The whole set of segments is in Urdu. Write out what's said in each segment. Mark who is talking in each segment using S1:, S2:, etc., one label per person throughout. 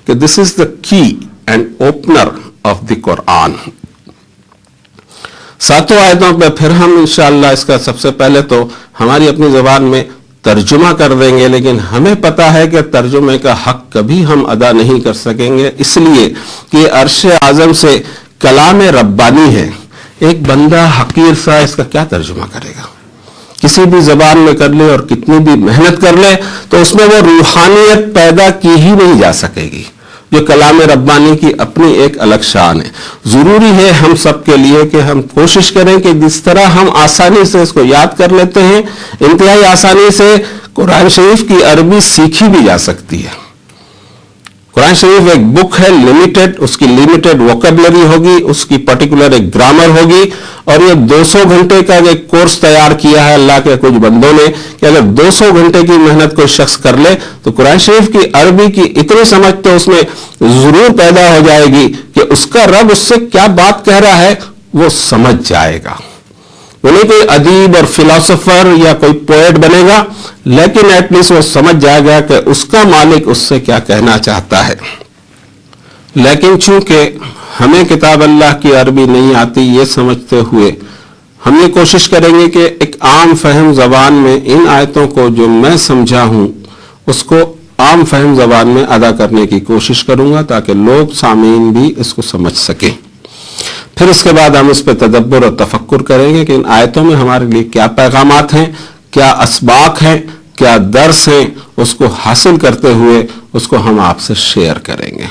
S1: کہ دس از دا کی اینڈ اوپنر آف دی قرآن. 7 آیتوں پہ پھر ہم انشاءاللہ اس کا سب سے پہلے تو ہماری اپنی زبان میں ترجمہ کر دیں گے، لیکن ہمیں پتہ ہے کہ ترجمے کا حق کبھی ہم ادا نہیں کر سکیں گے، اس لیے کہ عرش اعظم سے کلام ربانی ہے. ایک بندہ حقیر سا اس کا کیا ترجمہ کرے گا؟ کسی بھی زبان میں کر لے اور کتنی بھی محنت کر لے تو اس میں وہ روحانیت پیدا کی ہی نہیں جا سکے گی جو کلام ربانی کی اپنی ایک الگ شان ہے. ضروری ہے ہم سب کے لیے کہ ہم کوشش کریں کہ جس طرح ہم آسانی سے اس کو یاد کر لیتے ہیں، انتہائی آسانی سے قرآن شریف کی عربی سیکھی بھی جا سکتی ہے. قرآن شریف ایک بک ہے لمیٹڈ، اس کی لمیٹڈ ووکیبلری ہوگی، اس کی پرٹیکولر ایک گرامر ہوگی، اور یہ 200 گھنٹے کا ایک کورس تیار کیا ہے اللہ کے کچھ بندوں نے کہ اگر 200 گھنٹے کی محنت کوئی شخص کر لے تو قرآن شریف کی عربی کی اتنی سمجھ تو اس میں ضرور پیدا ہو جائے گی کہ اس کا رب اس سے کیا بات کہہ رہا ہے وہ سمجھ جائے گا. وہ نہیں کوئی ادیب اور فلاسفر یا کوئی پوئٹ بنے گا، لیکن ایٹ لیسٹ وہ سمجھ جائے گا کہ اس کا مالک اس سے کیا کہنا چاہتا ہے. لیکن چونکہ ہمیں کتاب اللہ کی عربی نہیں آتی، یہ سمجھتے ہوئے ہم یہ کوشش کریں گے کہ ایک عام فہم زبان میں ان آیتوں کو جو میں سمجھا ہوں اس کو عام فہم زبان میں ادا کرنے کی کوشش کروں گا تاکہ لوگ سامعین بھی اس کو سمجھ سکیں. پھر اس کے بعد ہم اس پہ تدبر اور تفکر کریں گے کہ ان آیتوں میں ہمارے لیے کیا پیغامات ہیں، کیا اسباق ہیں، کیا درس ہیں. اس کو حاصل کرتے ہوئے اس کو ہم آپ سے شیئر کریں گے.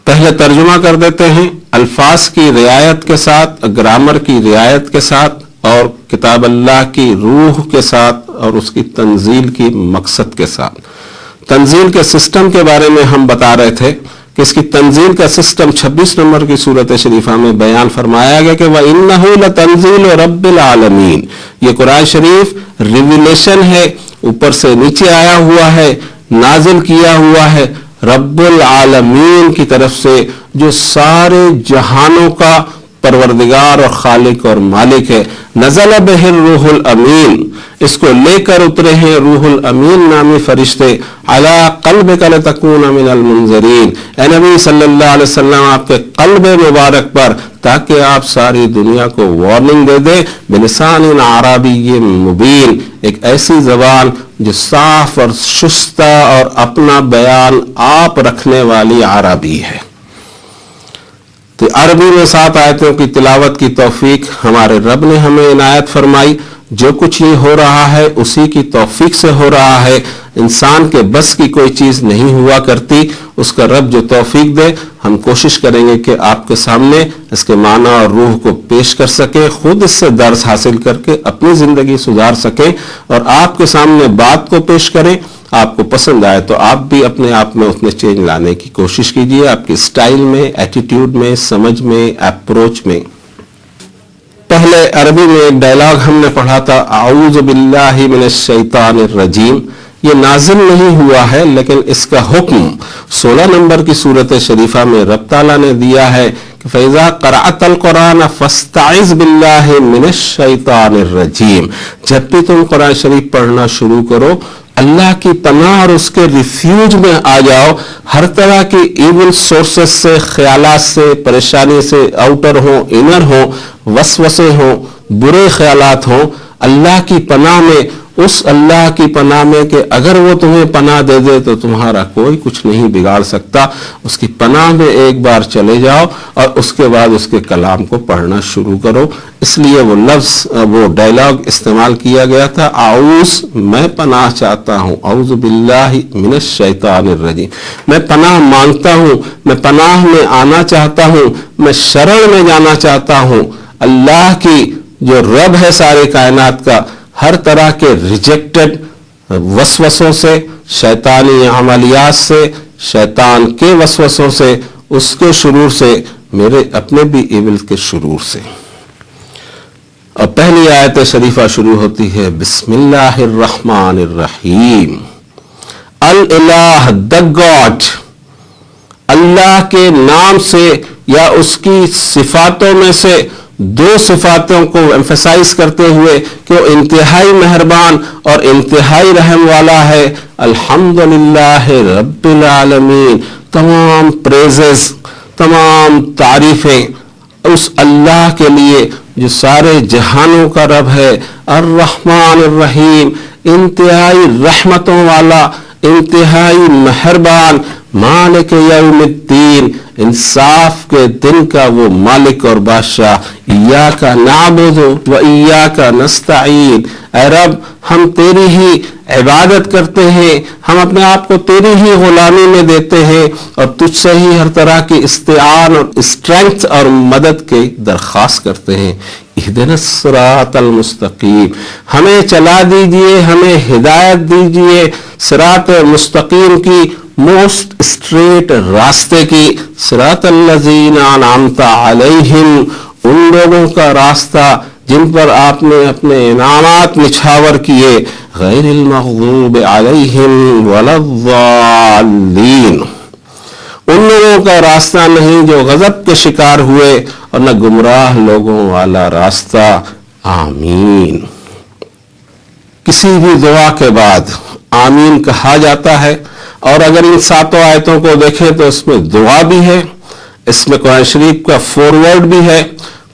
S1: پہلے ترجمہ کر دیتے ہیں الفاظ کی رعایت کے ساتھ، گرامر کی رعایت کے ساتھ، اور کتاب اللہ کی روح کے ساتھ، اور اس کی تنزیل کی مقصد کے ساتھ. تنزیل کے سسٹم کے بارے میں ہم بتا رہے تھے کہ اس کی تنزیل کا سسٹم 26 نمبر کی سورت شریفہ میں بیان فرمایا گیا کہ وَإِنَّهُ لَتَنزِيلُ رَبِّ الْعَالَمِينَ. یہ قرآن شریف ریویلیشن ہے، اوپر سے نیچے آیا ہوا ہے، نازل کیا ہوا ہے رب العالمین کی طرف سے، جو سارے جہانوں کا پروردگار اور خالق اور مالک ہے. نزل بہ الروح الامین، اس کو لے کر اترے ہیں روح الامین نامی فرشتے. علی قلبک لتکون من المنذرین، اے نبی صلی اللہ علیہ وسلم آپ کے قلب مبارک پر، تاکہ آپ ساری دنیا کو وارننگ دے دیں بلسان عربی مبین، ایک ایسی زبان جو صاف اور شستہ اور اپنا بیان آپ رکھنے والی عربی ہے. تو عربی میں 7 آیتوں کی تلاوت کی توفیق ہمارے رب نے ہمیں عنایت فرمائی. جو کچھ یہ ہو رہا ہے اسی کی توفیق سے ہو رہا ہے. انسان کے بس کی کوئی چیز نہیں ہوا کرتی، اس کا رب جو توفیق دے. ہم کوشش کریں گے کہ آپ کے سامنے اس کے معنی اور روح کو پیش کر سکیں، خود اس سے درس حاصل کر کے اپنی زندگی سدھار سکیں، اور آپ کے سامنے بات کو پیش کریں. آپ کو پسند آئے تو آپ بھی اپنے آپ میں اتنے چینج لانے کی کوشش کیجئے، آپ کی سٹائل میں، ایٹیٹیوڈ میں، سمجھ میں، اپروچ میں. پہلے عربی میں ایک ڈائلاگ ہم نے پڑھا تھا، اعوذ باللہ من الشیطان الرجیم. یہ نازل نہیں ہوا ہے لیکن اس کا حکم 16 نمبر کی سورت شریفہ میں رب تعالیٰ نے دیا ہے کہ فَإِذَا قَرَأْتَ الْقُرْآنَ فَاسْتَعِذْ بِاللَّهِ مِنَ الشَّيْطَانِ الرَّجِيمِ. جب بھی تم قرآن شریف پڑھنا شروع کرو اللہ کی پناہ اور اس کے ریفیوج میں آ جاؤ. ہر طرح کی ایون سورسز سے، خیالات سے، پریشانی سے، آؤٹر ہوں، انر ہوں، وسوسے ہوں، برے خیالات ہوں، اللہ کی پناہ میں، اس اللہ کی پناہ میں کہ اگر وہ تمہیں پناہ دے دے تو تمہارا کوئی کچھ نہیں بگاڑ سکتا. اس کی پناہ میں ایک بار چلے جاؤ اور اس کے بعد اس کے کلام کو پڑھنا شروع کرو. اس لیے وہ لفظ، وہ ڈائلاگ استعمال کیا گیا تھا، اعوذ، میں پناہ چاہتا ہوں، اعوذ باللہ من الشیطان الرجیم، میں پناہ مانگتا ہوں، میں پناہ میں آنا چاہتا ہوں، میں شرن میں جانا چاہتا ہوں اللہ کی جو رب ہے سارے کائنات کا، ہر طرح کے ریجیکٹڈ وسوسوں سے، شیطانی عملیات سے، شیطان کے وسوسوں سے، اس کے شرور سے، میرے اپنے بھی ایول کے شرور سے. اور پہلی آیت شریفہ شروع ہوتی ہے بسم اللہ الرحمن الرحیم. الالہ، the God، اللہ کے نام سے یا اس کی صفاتوں میں سے دو صفاتوں کو ایمفسائز کرتے ہوئے کہ وہ انتہائی مہربان اور انتہائی رحم والا ہے. الحمدللہ رب العالمین، تمام پریزز، تمام تعریفیں اس اللہ کے لیے جو سارے جہانوں کا رب ہے. الرحمن الرحیم، انتہائی رحمتوں والا، انتہائی مہربان. مالک یوم الدین، انصاف کے دن کا وہ مالک اور بادشاہ. ایاک نعبد و ایاک نستعین، اے رب ہم تیری ہی عبادت کرتے ہیں، ہم اپنے آپ کو تیری ہی غلامی میں دیتے ہیں اور تجھ سے ہی ہر طرح کی استعان اور اسٹرینتھ اور مدد کی درخواست کرتے ہیں. اہدنا الصراط المستقیم، ہمیں چلا دیجئے، ہمیں ہدایت دیجئے صراط مستقیم کی، موسٹ اسٹریٹ راستے کی. صراط الذین انعمت علیہم، ان لوگوں کا راستہ جن پر آپ نے اپنے انعامات نچھاور کیے. غیر المغضوب علیہم ولا الضالین، ان لوگوں کا راستہ نہیں جو غضب کے شکار ہوئے اور نہ گمراہ لوگوں والا راستہ. آمین. کسی بھی دعا کے بعد آمین کہا جاتا ہے، اور اگر ان 7 آیتوں کو دیکھیں تو اس میں دعا بھی ہے، اس میں قرآن شریف کا فورورڈ بھی ہے.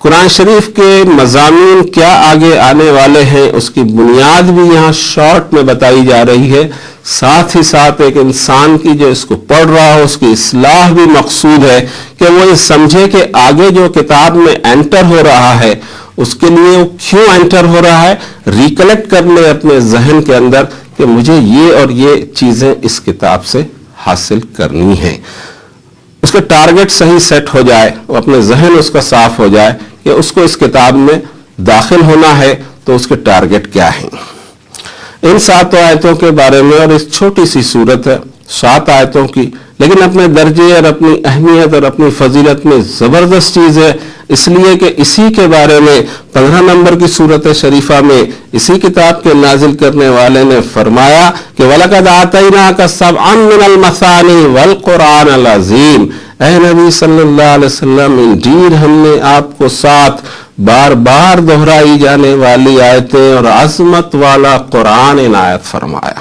S1: قرآن شریف کے مضامین کیا آگے آنے والے ہیں اس کی بنیاد بھی یہاں شارٹ میں بتائی جا رہی ہے. ساتھ ہی ساتھ ایک انسان کی جو اس کو پڑھ رہا ہو اس کی اصلاح بھی مقصود ہے کہ وہ یہ سمجھے کہ آگے جو کتاب میں انٹر ہو رہا ہے اس کے لیے وہ کیوں انٹر ہو رہا ہے. ریکلیکٹ کر لے اپنے ذہن کے اندر کہ مجھے یہ اور یہ چیزیں اس کتاب سے حاصل کرنی ہیں. اس کا ٹارگٹ صحیح سیٹ ہو جائے، وہ اپنے ذہن اس کا صاف ہو جائے کہ اس کو اس کتاب میں داخل ہونا ہے تو اس کے ٹارگٹ کیا ہیں. ان 7 آیتوں کے بارے میں، اور اس چھوٹی سی صورت ہے 7 آیتوں کی، لیکن اپنے درجے اور اپنی اہمیت اور اپنی فضیلت میں زبردست چیز ہے، اس لیے کہ اسی کے بارے میں 15 نمبر کی سورت شریفہ میں اسی کتاب کے نازل کرنے والے نے فرمایا کہ وَلَقَدْ آتَيْنَاكَ سَبْعًا مِّنَ الْمَثَانِي وَالْقُرْآنَ الْعَظِيمِ، اے نبی صلی اللہ علیہ وسلم انڈیڈ ہم نے آپ کو 7 بار بار دہرائی جانے والی آیتیں اور عظمت والا قرآن عنایت فرمایا.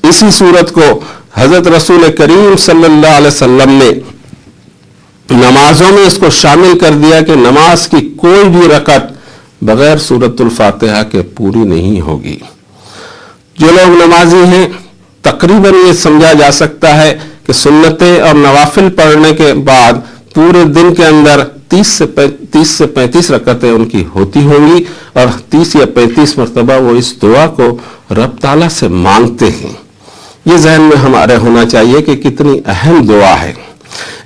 S1: اسی صورت کو حضرت رسول کریم صلی اللہ علیہ وسلم نے نمازوں میں اس کو شامل کر دیا کہ نماز کی کوئی بھی رکعت بغیر سورۃ الفاتحہ کے پوری نہیں ہوگی. جو لوگ نمازی ہیں تقریباً یہ سمجھا جا سکتا ہے کہ سنتیں اور نوافل پڑھنے کے بعد پورے دن کے اندر 30 سے 35 رکعتیں ان کی ہوتی ہوں گی، اور 30 یا 35 مرتبہ وہ اس دعا کو رب تعالیٰ سے مانگتے ہیں. یہ ذہن میں ہمارے ہونا چاہیے کہ کتنی اہم دعا ہے.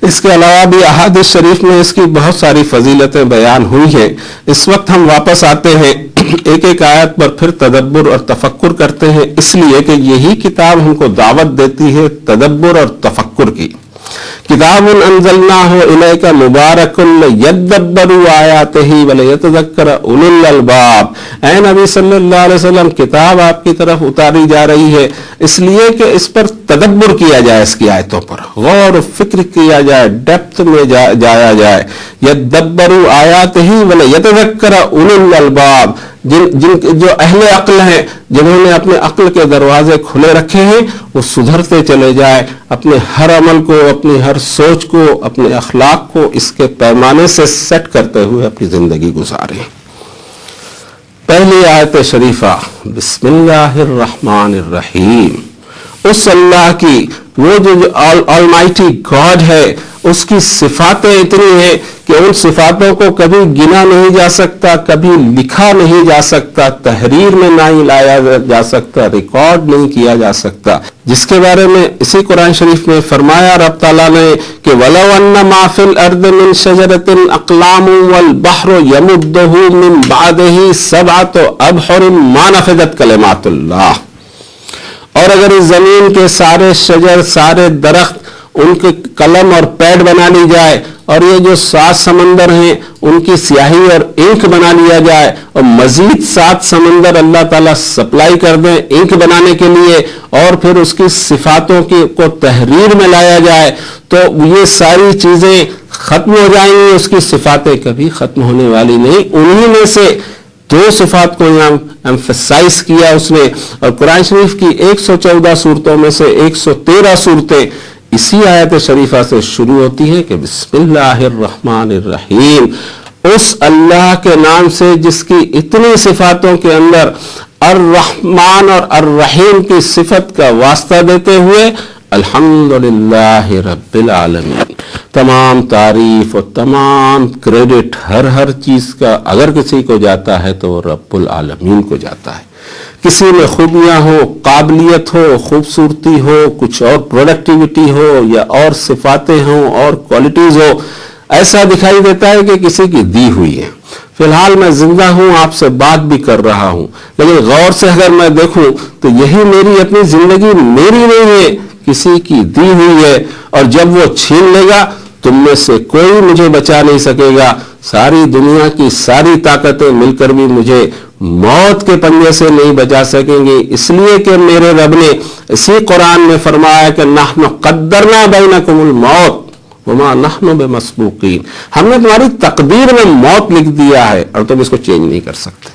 S1: اس کے علاوہ بھی احادیث شریف میں اس کی بہت ساری فضیلتیں بیان ہوئی ہیں. اس وقت ہم واپس آتے ہیں ایک ایک آیت پر پھر تدبر اور تفکر کرتے ہیں، اس لیے کہ یہی کتاب ہم کو دعوت دیتی ہے تدبر اور تفکر کی. کتاب انزلناہ الیک مبارک لیدبروا آیاتہ ولیتذکر اولو الالباب، اے نبی صلی اللہ علیہ وسلم کتاب آپ کی طرف اتاری جا رہی ہے اس لیے کہ اس پر تدبر کیا جائے، اس کی آیتوں پر غور و فکر کیا جائے، ڈیپتھ میں جایا جائے. یدبروا آیاتہ ولیتذکر اولو الالباب، جو اہل عقل ہیں جنہوں نے اپنے عقل کے دروازے کھلے رکھے ہیں وہ سدھرتے چلے جائے، اپنے ہر عمل کو، اپنی ہر سوچ کو، اپنے اخلاق کو اس کے پیمانے سے سیٹ کرتے ہوئے اپنی زندگی گزاریں. پہلی آیت شریفہ بسم اللہ الرحمن الرحیم، اس اللہ کی، وہ جو آلمائٹی گاڈ ہے، اس کی صفاتیں اتنی ہیں کہ ان صفاتوں کو کبھی گنا نہیں جا سکتا، کبھی لکھا نہیں جا سکتا، تحریر میں نہیں لایا جا سکتا، ریکارڈ نہیں کیا جا سکتا. جس کے بارے میں اسی قرآن شریف میں فرمایا رب تعالیٰ نے کہ وَلَوْ أَنَّ مَا فِي الْأَرْضِ مِنْ شَجَرَةٍ أَقْلَامٌ وَالْبَحْرُ يَمُدُّهُ مِنْ بَعْدِهِ سَبْعَةُ أَبْحُرٍ مَا نَفِدَتْ كَلِمَاتُ اللَّهِ، اور اگر اس زمین کے سارے شجر، سارے درخت ان کے قلم اور پیڈ بنا لی جائے، اور یہ جو 7 سمندر ہیں ان کی سیاہی اور انک بنا لیا جائے، اور مزید 7 سمندر اللہ تعالیٰ سپلائی کر دیں انک بنانے کے لیے، اور پھر اس کی صفاتوں کو تحریر میں لایا جائے، تو یہ ساری چیزیں ختم ہو جائیں گی، اس کی صفاتیں کبھی ختم ہونے والی نہیں۔ انہی میں سے 2 صفات کو یہاں ایمفسائز کیا اس نے، اور قرآن شریف کی 114 صورتوں میں سے 113 صورتیں اسی آیت شریفہ سے شروع ہوتی ہیں کہ بسم اللہ الرحمن الرحیم، اس اللہ کے نام سے جس کی اتنی صفاتوں کے اندر الرحمن اور الرحیم کی صفت کا واسطہ دیتے ہوئے الحمدللہ رب العالمین، تمام تعریف اور تمام کریڈٹ ہر چیز کا اگر کسی کو جاتا ہے تو وہ رب العالمین کو جاتا ہے۔ کسی میں خوبیاں ہو، قابلیت ہو، خوبصورتی ہو، کچھ اور پروڈکٹیوٹی ہو، یا اور صفاتیں ہوں اور کوالٹیز ہو، ایسا دکھائی دیتا ہے کہ کسی کی دی ہوئی ہے۔ فی الحال میں زندہ ہوں، آپ سے بات بھی کر رہا ہوں، لیکن غور سے اگر میں دیکھوں تو یہی میری اپنی زندگی میری نہیں ہے، کسی کی دی ہوئی ہے، اور جب وہ چھین لے گا تم میں سے کوئی مجھے بچا نہیں سکے گا۔ ساری دنیا کی ساری طاقتیں مل کر بھی مجھے موت کے پنجے سے نہیں بچا سکیں گے، اس لیے کہ میرے رب نے اسی قرآن میں فرمایا کہ نحن قدرنا بینکم الموت وما نحن بمسبوقین، ہم نے تمہاری تقدیر میں موت لکھ دیا ہے اور تم اس کو چینج نہیں کر سکتے۔